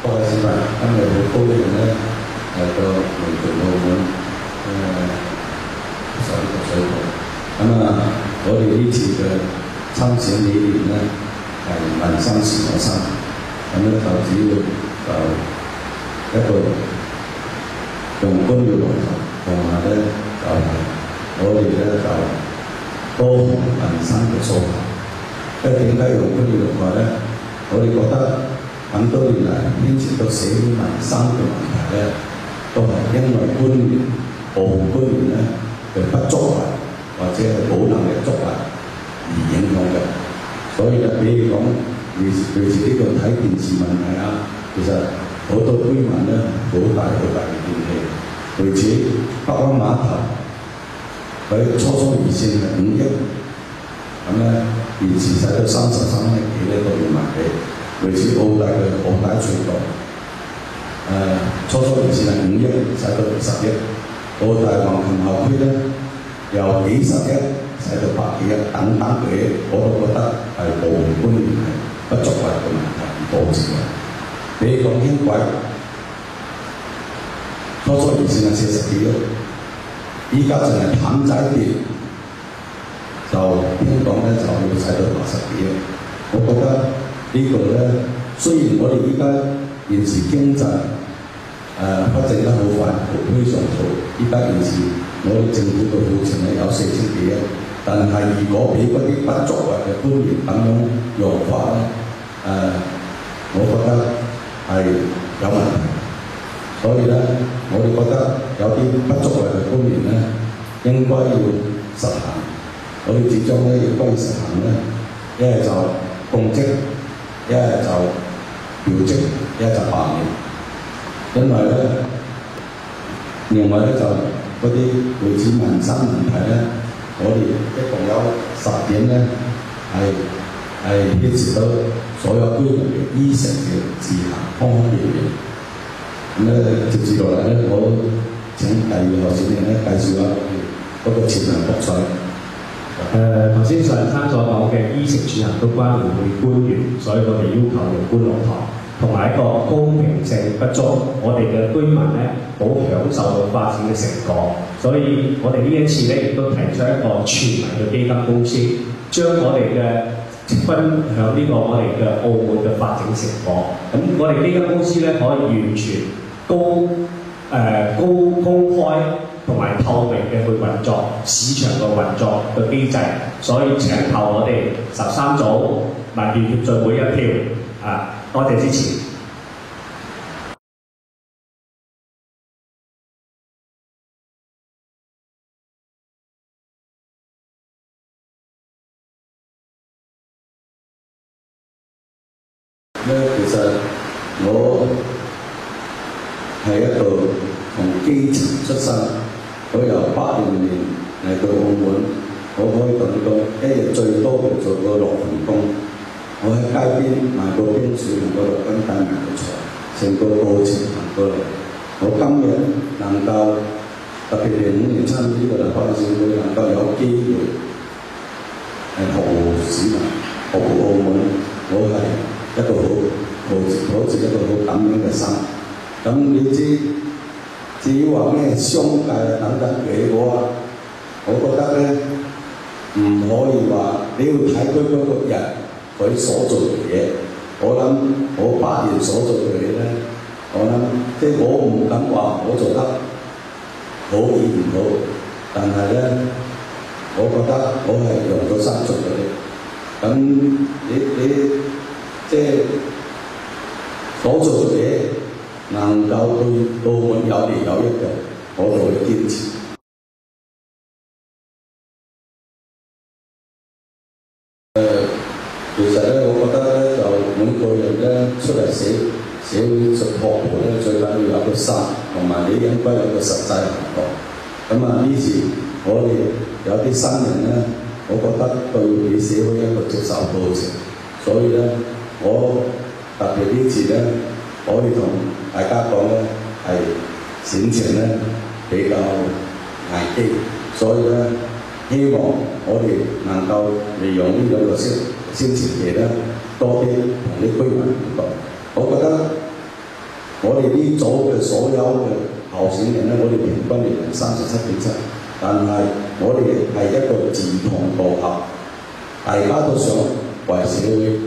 各位市民，今日好高興咧嚟到龍泉澳門上個水塘。我哋呢次嘅參選理念咧係民生是我心，就主要就一個用官僚來頭，同埋咧我哋咧就多民生嘅訴求。因為點解用官僚來頭咧？我哋覺得咁多年嚟牽涉到社會民生嘅問題咧，都係因為官員、部官員咧嘅不作為，或者係冇能力作為而影響嘅。所以比如講，類似呢個睇電視問題啊，其實好多居民咧好大嘅怨氣。類似北灣碼頭，佢初熱線係5億，咁咧現時使到33億幾咧都要賣俾。類似澳大嘅澳大隧道，初熱線係5億，使到20億；澳大橫琴校區咧，由幾十億使到百幾億，等等嘅，我都覺得係部門官員係不作為嘅問題而導致嘅。比如講輕軌，初熱線係40幾億，依家淨係淡仔段，就香港咧就要使到80幾億。我覺得呢個咧，雖然我哋依家現時經濟發展得好快，非常好。依家現時我哋政府嘅庫存係有4000幾億，但係如果俾嗰啲不作為嘅官員咁樣用法咧，我覺得係有問題。所以咧，我哋覺得有啲不作為嘅官員咧，應該要實行。我哋始終咧應該要實行咧，一係就公職。一係就調職，一係就罷免。因為咧，另外咧就嗰啲類似民生問題咧，我哋一共有10點咧係牽涉到所有居民嘅衣食嘅自行方方面面。咁咧接住落嚟咧，我請第二個選人咧介紹下嗰個潛能博彩。頭先上山所講嘅衣食住行都關乎官員，所以我哋要求用官落堂，同埋一個公平性不足，我哋嘅居民咧冇享受到發展嘅成果，所以我哋呢一次咧亦都提出一個全民嘅基金公司，將我哋嘅分享呢個我哋嘅澳門嘅發展成果。咁我哋基金公司咧可以完全公開同埋透明嘅去運作市場嘅運作嘅機制，所以請投我哋13組民建協進會1票多謝支持。其實我係一個從基層出身。我由80年嚟到澳門，我可以講到一日最多就做過6份工。我喺街邊賣過冰水，賣過6斤蛋，賣過菜，成個過程行過嚟。我今日能夠特別05年參與呢個立法會選舉，能夠有機會服務市民、服務澳門，我係一個好似一個好感恩嘅心。咁你知？至於話咩商界等等嘅我覺得咧唔可以話你要睇佢嗰個人佢所做嘅嘢。我諗我8年所做嘅嘢咧，我諗即係我唔敢話我做得好與唔好，但係咧，我覺得我係用咗心做嘅。咁你即係所做嘅嘢能夠對澳門有利有益嘅，我就會堅持。其實咧，我覺得咧，就每個人咧出嚟社會做服務咧，最緊要有個心，同埋你應該有個實際行動。咁呢次我哋有啲新人咧，我覺得對你社會一個接受過程，所以咧，我特別呢次咧。可以同大家講咧，係選情咧比較危機，所以咧希望我哋能夠利用呢兩個宣傳期咧，多啲同啲居民互動。我覺得我哋呢組嘅所有嘅候選人咧，我哋平均年齡37.7，但係我哋係一個志同道合，大家都想為社會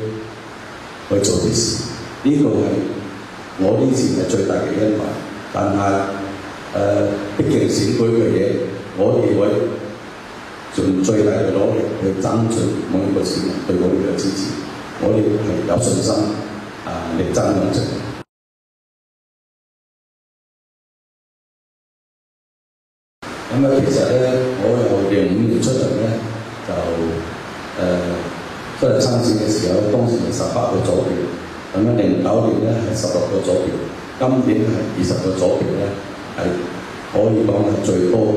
去做啲事，呢個係我呢次係最大嘅欣慰。但係畢竟選舉嘅嘢，我哋會盡最大嘅努力去爭取每一個市民對我哋嘅支持，我哋係有信心力爭上陣。咁其實咧，我由05年出嚟咧，就出嚟參選嘅時候，當時係18個組別，咁樣09年咧係16個組別，今年係20個組別咧，係可以講係最多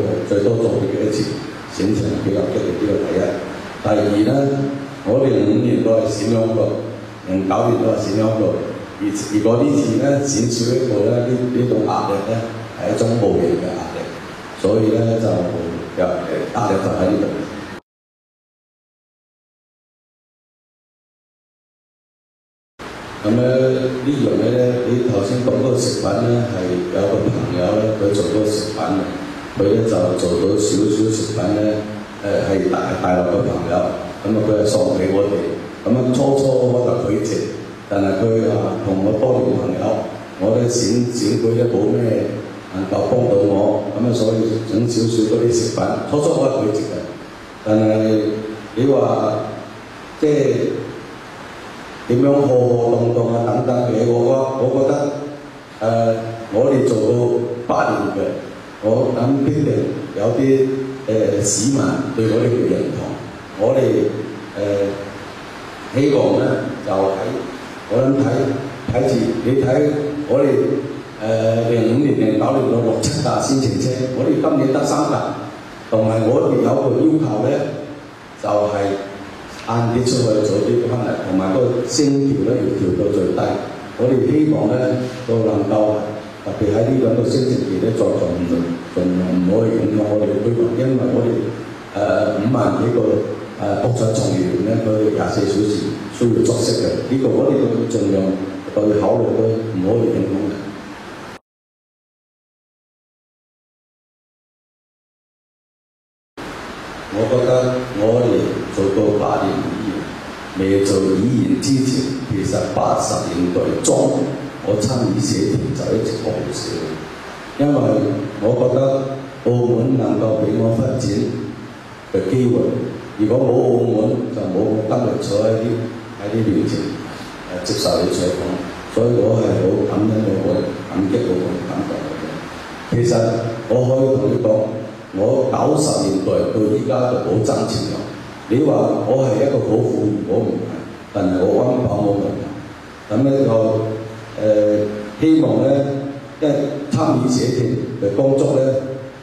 組別嘅一次選情比較激烈，呢個第一。第二咧，我哋05年都係選兩個，09年都係選兩個，如果呢次咧選少一個咧，呢種壓力咧係一種無形嘅壓力。所以咧就壓力就喺呢度。咁咧呢樣嘢咧，你頭先講嗰個食品咧，係有個朋友咧，佢做嗰個食品嘅，佢咧就做到少食品咧，係大陸嘅朋友，咁佢係送俾我哋，咁初我就拒絕，但係佢話同我多年朋友，我咧選佢咧冇咩能夠幫到我，咁所以整少嗰啲食品，初我係拒絕嘅。但係你話即係點樣浩動等等嘅，我覺得我哋做到8年嘅，我諗必定有啲市民對我哋嘅認同。我哋希望咧就我諗睇住你睇我哋。05年、09年到6、7架先程車，我哋今年得3架，同埋我哋有個要求咧，就係晏啲出去做啲翻嚟，同埋個聲調咧要調到最低。我哋希望咧都能夠特別喺呢兩個星期咧，再盡量唔可以影響我哋嘅居民，因為我哋5萬幾個博彩從業員咧，佢24小時需要作息嘅，呢個我哋都盡量去考慮都唔可以影響嘅。我覺得我哋做到8年議員，未做議員之前，其實80年代中我參與社團就一直好少，因為我覺得澳門能夠俾我發展嘅機會，如果冇澳門就冇我今日坐喺啲面前接受你採訪，所以我係好感恩感激我感動嘅。其實我可以同你講。我90年代到依家就冇爭錢咯。你話我係一個好富裕，我唔係，但係我溫飽冇問題。咁咧就希望咧，因為參與社團嘅工作咧，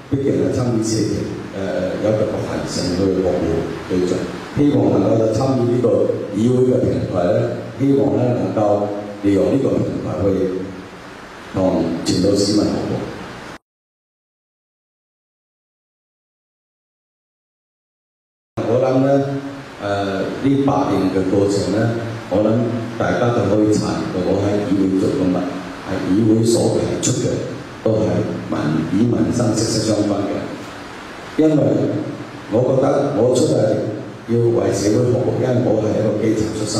畢竟係參與社團有個核心去服務對象。希望能夠參與呢個議會嘅平台咧，希望咧能夠利用呢個平台去同全島市民服務。我諗咧，呢8年嘅過程咧，我諗大家就可以察覺到我喺議會做嘅乜，係議會所提出嘅都係與民生息息相關嘅。因為我覺得我出嚟要為社會服務，因為我係一個基層出身，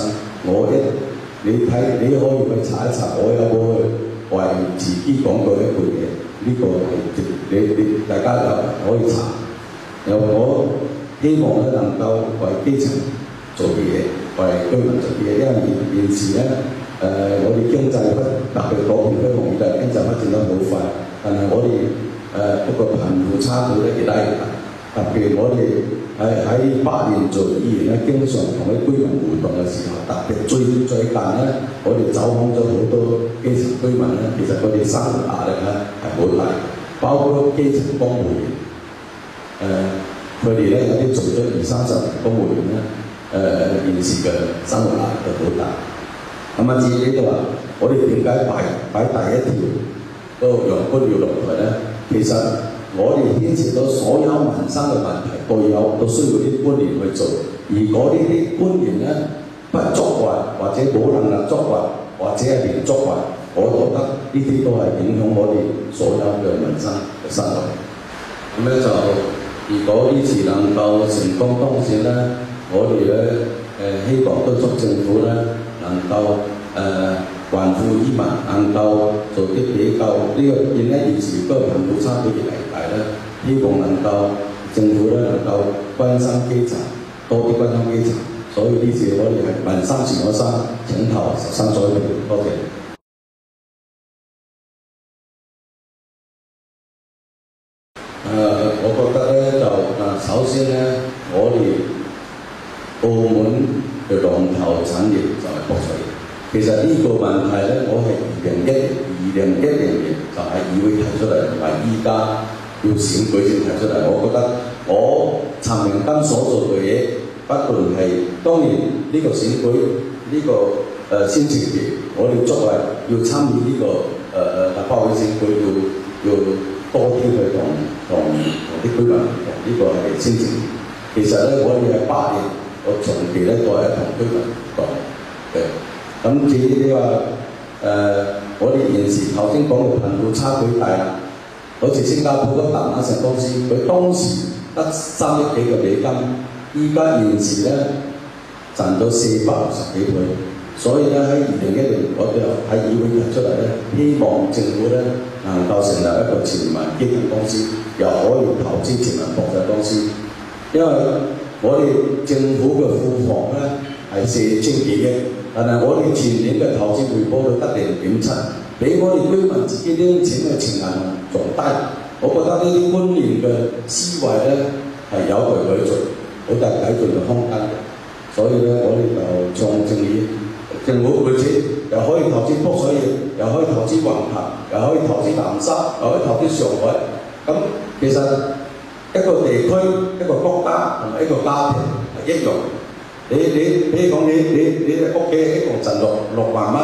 你可以去查一查，我有冇去為自己講過一句嘢，呢個係你大家可以查。由我希望咧能夠為基層做嘅嘢，為居民做嘅嘢，因為現時咧我哋經濟特別嗰邊嘅行業經濟發展得好快，但係我哋嗰個貧富差距咧亦都係大，特別我哋喺8年做議員咧，經常同啲居民互動嘅時候，特別最近咧，我哋走訪咗好多基層居民咧，其實佢哋生活壓力咧係好大，包括基層公務員佢哋咧有啲做咗20-30年公務員咧，現時嘅生活壓力都好大。咁啊，至於呢度話，我哋點解擺第一條嗰個楊官要落台咧？其實我哋牽涉到所有民生嘅問題，都需要啲官員去做。而嗰啲官員咧，不作為或者冇能力作為或者係唔作為，我覺得呢啲都係影響我哋所有嘅民生嘅生活。咁咧就如果呢次能夠成功當選咧，我哋咧希望督促政府咧能夠還富於民，能夠做啲比較呢個現時嗰個貧富差距越嚟越大咧，希望能夠政府咧能夠關心基層，多啲關心基層。所以呢次我哋係民生前我生，請投13左票，多謝。我覺得咧就首先咧，我哋澳門嘅龍頭產業就係博彩業。其實呢個問題咧，我係2010年就係議會提出嚟，同埋依家要選舉先提出嚟。我覺得我陳明根所做嘅嘢，不論係當然呢個選舉呢、個先前期，我哋作為要參與呢、個立法會選舉，要多啲去同啲居民呢個係先前。其實咧，我哋係8年，我長期咧都係同居民講嘅。咁至於你話我哋現時頭先講嘅貧富差距大啦，好似新加坡嗰達馬城公司，佢當時得3億幾嘅美金，依家現時咧賺到460幾倍，所以咧喺2010年我哋喺議會提出嚟咧，希望政府咧能夠成立一個全民基金公司，又可以投資全民博彩公司，因為我哋政府嘅庫房咧係4000幾億。但係我哋前年嘅投資回報率得0.7，比我哋居民自己拎錢嘅錢銀仲低。我覺得呢啲觀念嘅思維咧係有待改進，好大改進嘅空間嘅。所以咧，我哋就從政府撥錢，又可以投資博彩業，又可以投資橫琴，又可以投資南沙，又可以投資上海。咁其實一個地區、一個國家同埋一個家庭係一樣。你譬如講你屋企一共賺6萬蚊，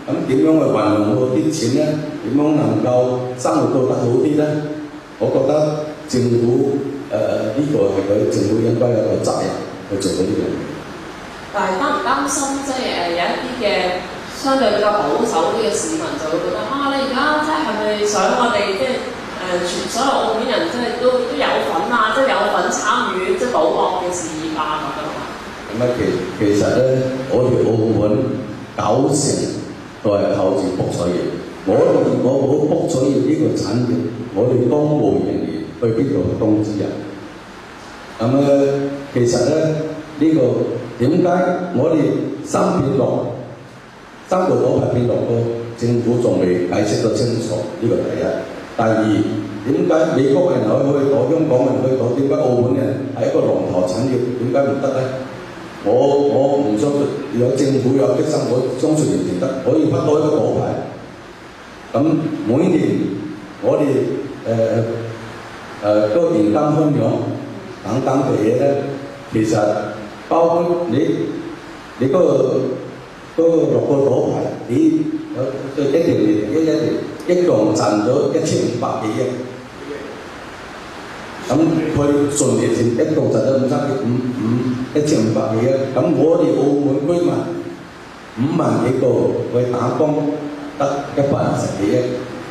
咁點樣去運用到啲錢咧？點樣能夠生活到得好啲咧？我覺得政府呢個係佢政府應該有個責任去做到呢樣嘢。但係擔唔擔心即係有一啲嘅相對比較保守啲嘅市民就會覺得你而家即係咪想我哋即係全所有澳門人即係都有份啊，即係有份參與即係賭博嘅事業啊咁樣。其實咧，我哋澳門90%都係靠住博彩業。我哋如果冇博彩業呢個產業，我哋公務人員去邊度去工資啊？咁其實咧呢個點解我哋三個賭牌變落個政府仲未解釋得清楚？呢個第一。第二，點解美國人可以賭，香港人可以賭？點解澳門人係一個龍頭產業，點解唔得咧？我唔相信有政府有決心，我相信唔得，可以批多一個賭牌。咁每年我哋嗰個現金分享等等嘅嘢咧，其實包括你嗰個6個賭牌，你一條年一共賺咗1500幾億。咁佢順年前一共賺咗1500幾億，咁我哋澳門居民5萬幾個去打工得120幾億，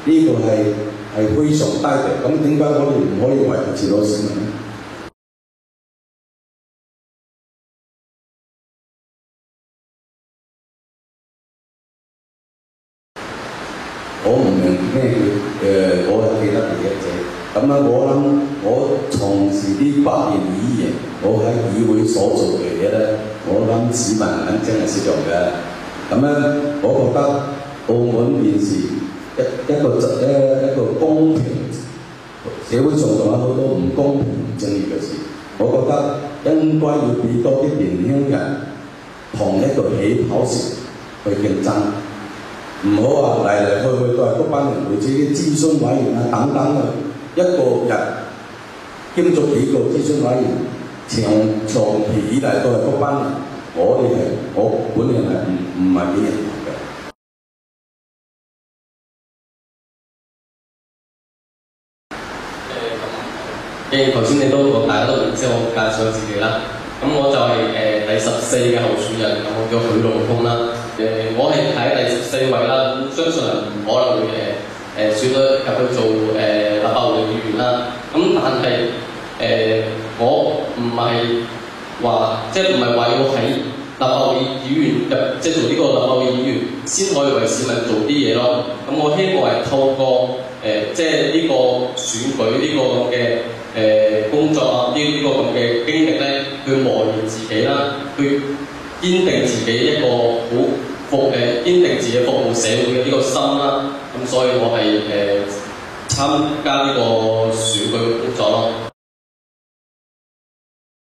呢個係非常低嘅。咁點解我哋唔可以維持到市民咧？我唔明咩叫我係記得嘅嘢啫。咁我諗我從事呢8年議員，我喺議會所做嘅嘢咧，我諗市民肯定係適用嘅。咁我覺得澳門現時一個公平，社會上仲有好多唔公平、唔正義嘅事。我覺得應該要俾多啲年輕人同一個起跑線去競爭。唔好話嚟去都係嗰班人，類似啲諮詢委員啊等等嘅，一個人兼足幾個諮詢委員，長期以嚟都係嗰班人。我本人係唔係幾認同嘅。頭先你都大家都唔知我介紹自己啦，咁我就係第14嘅候選人，咁我叫許龍峰啦。我係排第14位啦，咁相信唔可能會選咗入去做立法會議員啦。咁但係我唔係話即係唔係話要喺立法會議員即係做呢個立法會議員先可以為市民做啲嘢咯。咁我希望係透過即係呢個選舉呢個咁嘅工作啊，呢個咁嘅經歷咧，去磨練自己啦，去堅定自己一個好堅定自己服務社會嘅呢個心啦。咁所以我係參加呢個